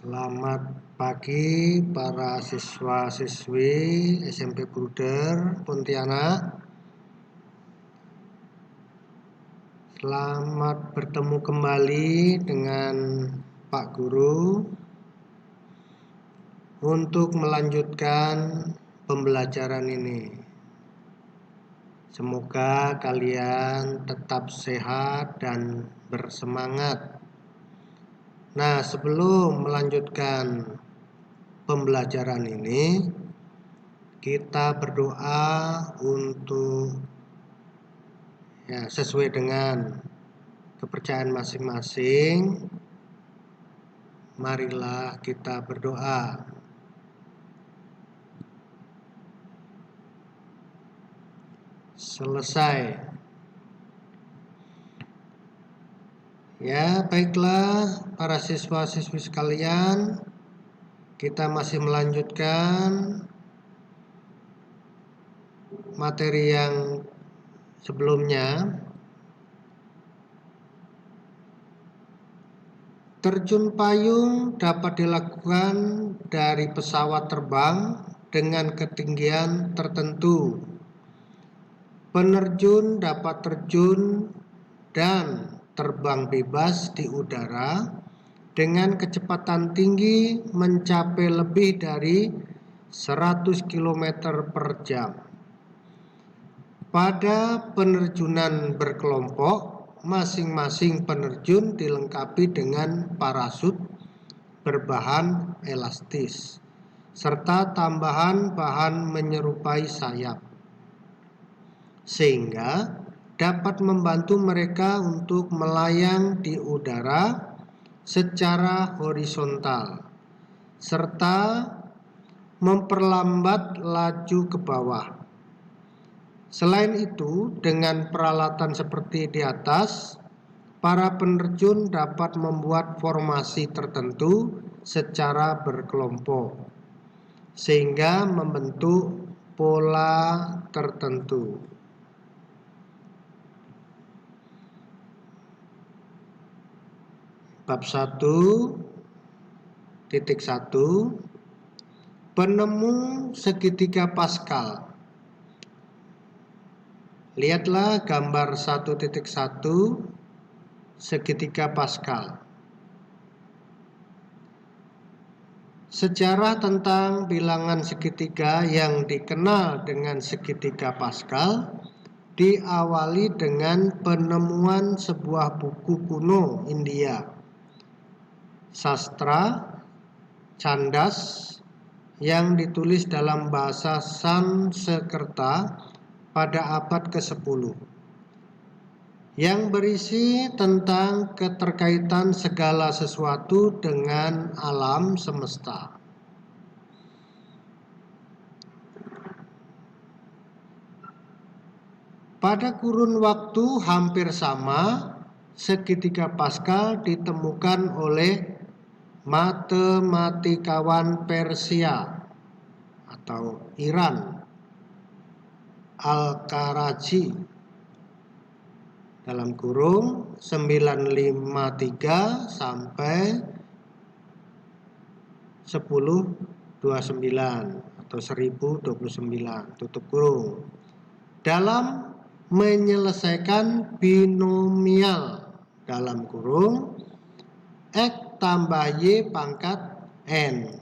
Selamat pagi para siswa-siswi SMP Bruder Pontianak. Selamat bertemu kembali dengan Pak Guru untuk melanjutkan pembelajaran ini. Semoga kalian tetap sehat dan bersemangat. Nah, sebelum melanjutkan pembelajaran ini, kita berdoa untuk sesuai dengan kepercayaan masing-masing. Marilah kita berdoa. Selesai. Ya, baiklah para siswa-siswi sekalian, kita masih melanjutkan materi yang sebelumnya. Terjun payung dapat dilakukan dari pesawat terbang dengan ketinggian tertentu. Penerjun dapat terjun dan terbang bebas di udara dengan kecepatan tinggi mencapai lebih dari 100 km per jam. Pada penerjunan berkelompok, masing-masing penerjun dilengkapi dengan parasut berbahan elastis serta tambahan bahan menyerupai sayap, sehingga dapat membantu mereka untuk melayang di udara secara horizontal serta memperlambat laju ke bawah. Selain itu, dengan peralatan seperti di atas, para penerjun dapat membuat formasi tertentu secara berkelompok, sehingga membentuk pola tertentu. Bab 1.1 Penemu segitiga Pascal. Lihatlah gambar 1.1 segitiga Pascal. Sejarah tentang bilangan segitiga yang dikenal dengan segitiga Pascal diawali dengan penemuan sebuah buku kuno India, Sastra Chandas, yang ditulis dalam bahasa Sanskerta pada abad ke-10, yang berisi tentang keterkaitan segala sesuatu dengan alam semesta. Pada kurun waktu hampir sama, segitiga Pascal ditemukan oleh matematikawan Persia atau Iran, Al-Karaji dalam kurung 953 sampai 1029 atau 1029 tutup kurung, dalam menyelesaikan binomial dalam kurung X tambah Y pangkat N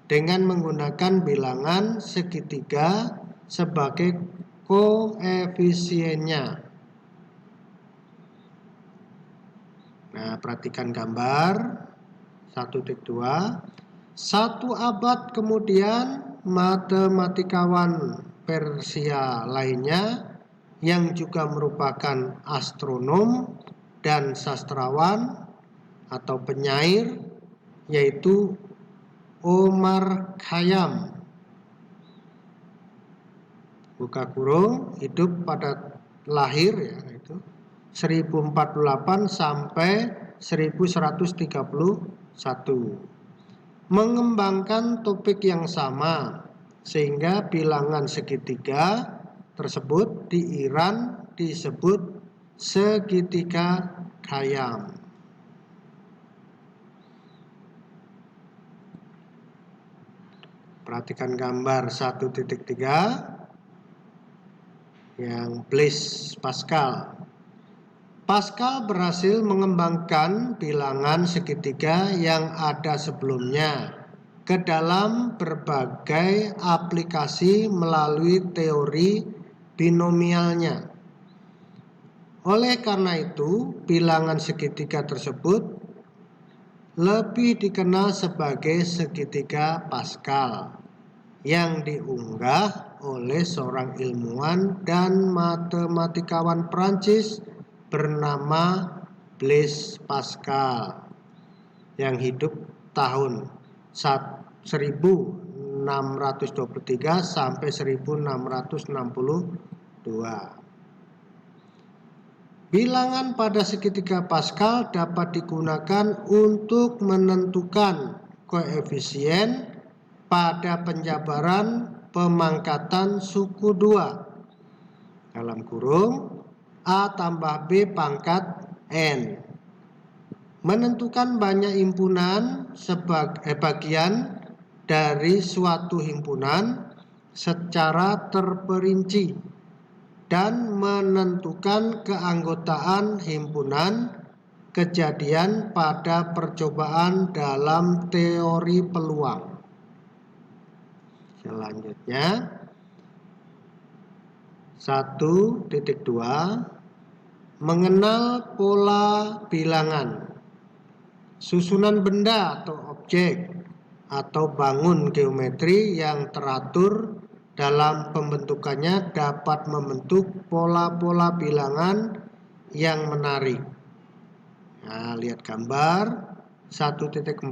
dengan menggunakan bilangan segitiga sebagai koefisiennya. Nah, perhatikan gambar 1.2. Satu abad kemudian, matematikawan Persia lainnya yang juga merupakan astronom dan sastrawan atau penyair, yaitu Omar Khayyam, buka kurung, hidup pada lahir yaitu 1048 sampai 1131, mengembangkan topik yang sama, sehingga bilangan segitiga tersebut di Iran disebut segitiga Khayyam. perhatikan gambar 1.3 yang Blaise Pascal. Pascal berhasil mengembangkan bilangan segitiga yang ada sebelumnya ke dalam berbagai aplikasi melalui teori binomialnya. Oleh karena itu, bilangan segitiga tersebut lebih dikenal sebagai segitiga Pascal yang diunggah oleh seorang ilmuwan dan matematikawan Prancis bernama Blaise Pascal yang hidup tahun 1623 sampai 1662. Bilangan pada segitiga Pascal dapat digunakan untuk menentukan koefisien pada penjabaran pemangkatan suku 2 dalam kurung A tambah B pangkat N. Menentukan banyak himpunan bagian dari suatu himpunan secara terperinci dan menentukan keanggotaan himpunan kejadian pada percobaan dalam teori peluang. Selanjutnya 1.2 mengenal pola bilangan. Susunan benda atau objek atau bangun geometri yang teratur dalam pembentukannya dapat membentuk pola-pola bilangan yang menarik. Nah, lihat gambar 1.4.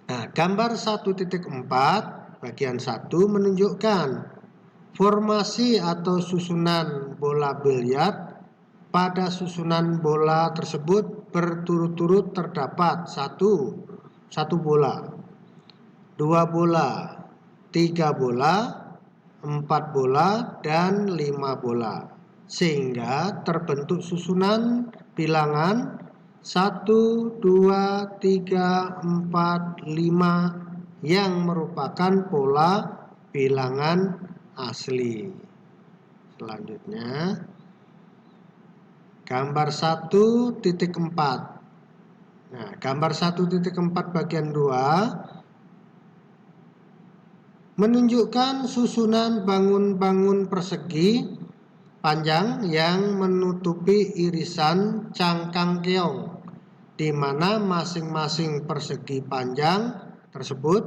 Nah, gambar 1.4 bagian 1 menunjukkan formasi atau susunan bola biliar. Pada susunan bola tersebut berturut-turut terdapat 1 bola, 2 bola, 3 bola, 4 bola, dan 5 bola, sehingga terbentuk susunan bilangan 1, 2, 3, 4, 5 yang merupakan pola bilangan asli. Selanjutnya gambar 1.4. Nah, gambar 1.4 bagian 2 menunjukkan susunan bangun-bangun persegi panjang yang menutupi irisan cangkang keong, di mana masing-masing persegi panjang tersebut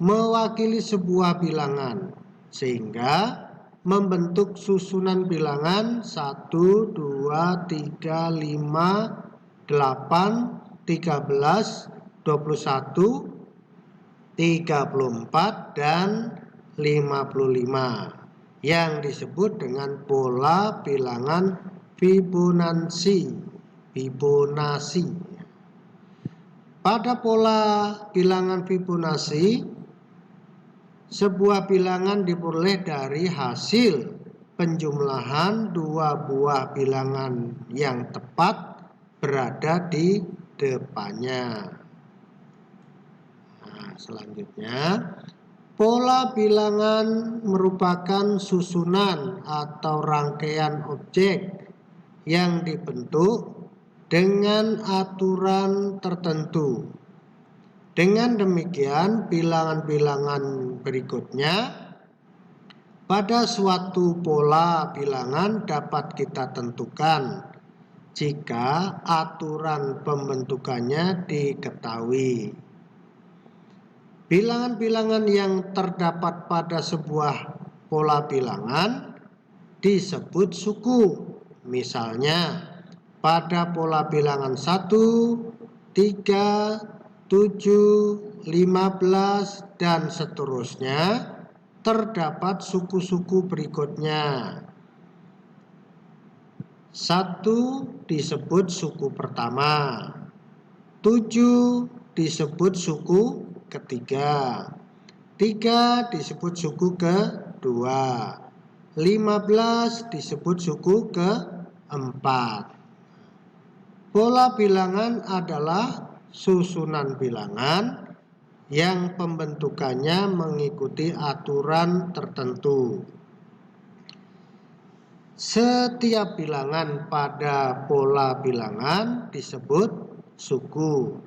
mewakili sebuah bilangan, sehingga membentuk susunan bilangan 1, 2, 3, 5, 8, 13, 21, 34, dan 55 yang disebut dengan pola bilangan Fibonacci. Pada pola bilangan Fibonacci, sebuah bilangan diperoleh dari hasil penjumlahan dua buah bilangan yang tepat berada di depannya. Nah, selanjutnya, pola bilangan merupakan susunan atau rangkaian objek yang dibentuk dengan aturan tertentu. Dengan demikian, bilangan-bilangan berikutnya pada suatu pola bilangan dapat kita tentukan jika aturan pembentukannya diketahui. Bilangan-bilangan yang terdapat pada sebuah pola bilangan disebut suku. Misalnya, pada pola bilangan 1, 3, 7, 15, dan seterusnya terdapat suku-suku berikutnya. 1 disebut suku pertama, 7 disebut suku ketiga, 3 disebut suku kedua, 15 disebut suku keempat. Pola bilangan adalah susunan bilangan yang pembentukannya mengikuti aturan tertentu. Setiap bilangan pada pola bilangan disebut suku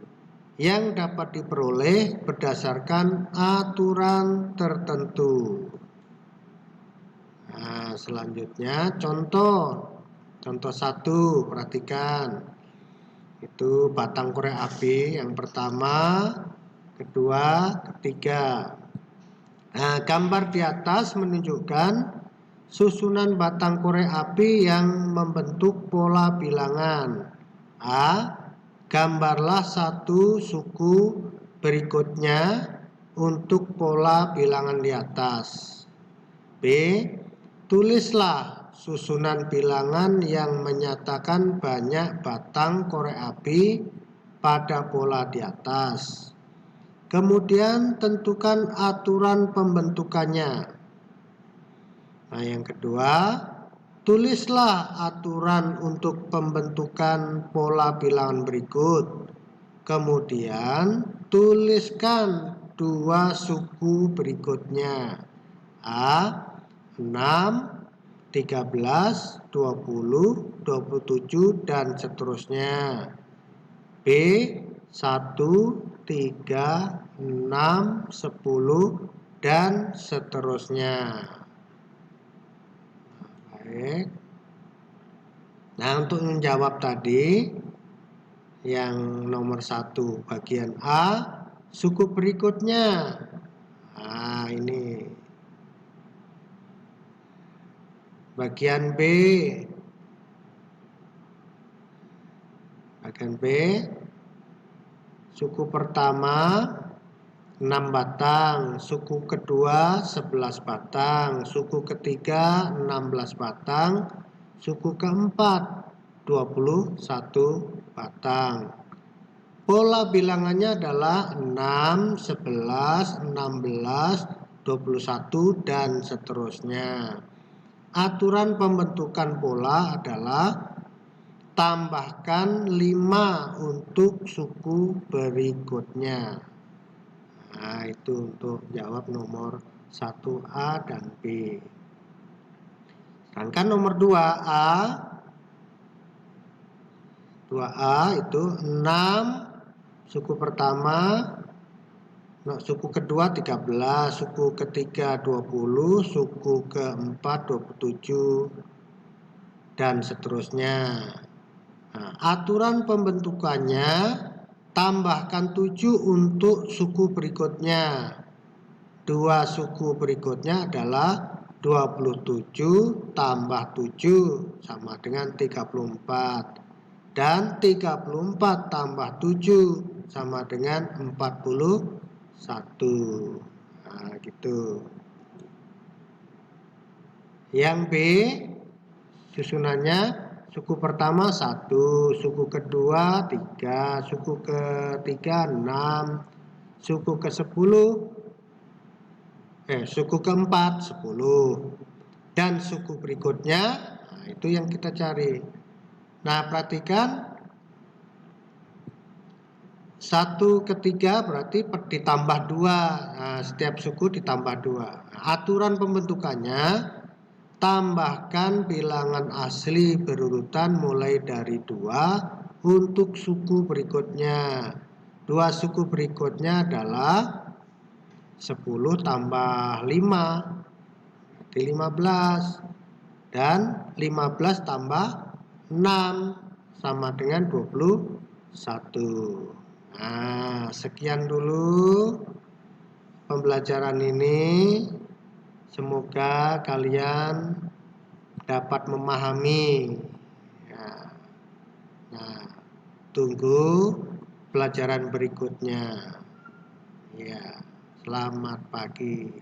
yang dapat diperoleh berdasarkan aturan tertentu. Nah, selanjutnya contoh 1, perhatikan. Itu batang korek api yang pertama, kedua, ketiga. Nah, gambar di atas menunjukkan susunan batang korek api yang membentuk pola bilangan. A. Gambarlah satu suku berikutnya untuk pola bilangan di atas. B. Tulislah susunan bilangan yang menyatakan banyak batang korek api pada pola di atas. Kemudian tentukan aturan pembentukannya. Nah, yang kedua, tulislah aturan untuk pembentukan pola bilangan berikut. Kemudian tuliskan dua suku berikutnya. A. 6, 13, 20, 27 dan seterusnya. B. 1, 3, 6, 10 dan seterusnya. Baik. Nah, untuk menjawab tadi yang nomor 1 bagian A, suku berikutnya. Nah, ini bagian B. Bagian B, suku pertama 6 batang, suku kedua 11 batang, suku ketiga 16 batang, suku keempat 21 batang. Pola bilangannya adalah 6, 11, 16, 21 dan seterusnya. Aturan pembentukan pola adalah tambahkan 5 untuk suku berikutnya. Nah, itu untuk jawab nomor 1A dan B. Sedangkan nomor 2A. 2A itu 6 suku pertama, suku kedua 13, suku ketiga 20, suku keempat 27 dan seterusnya. Nah, aturan pembentukannya tambahkan 7 untuk suku berikutnya. Dua suku berikutnya adalah 27 tambah 7 sama dengan 34. Dan 34 tambah 7 sama dengan 41. Nah, gitu. Yang B, susunannya suku pertama 1, suku kedua 3, suku ketiga 6, suku suku keempat 10 dan suku berikutnya. Nah, itu yang kita cari. Nah, perhatikan 1 ketiga berarti ditambah 2. Nah, setiap suku ditambah 2. Nah, aturan pembentukannya tambahkan bilangan asli berurutan mulai dari 2 untuk suku berikutnya. 2 suku berikutnya adalah 10 tambah 5 berarti 15 dan 15 tambah 6 sama dengan 21. Nah, sekian dulu pembelajaran ini. Semoga kalian dapat memahami. Ya. Nah, tunggu pelajaran berikutnya. Ya, selamat pagi.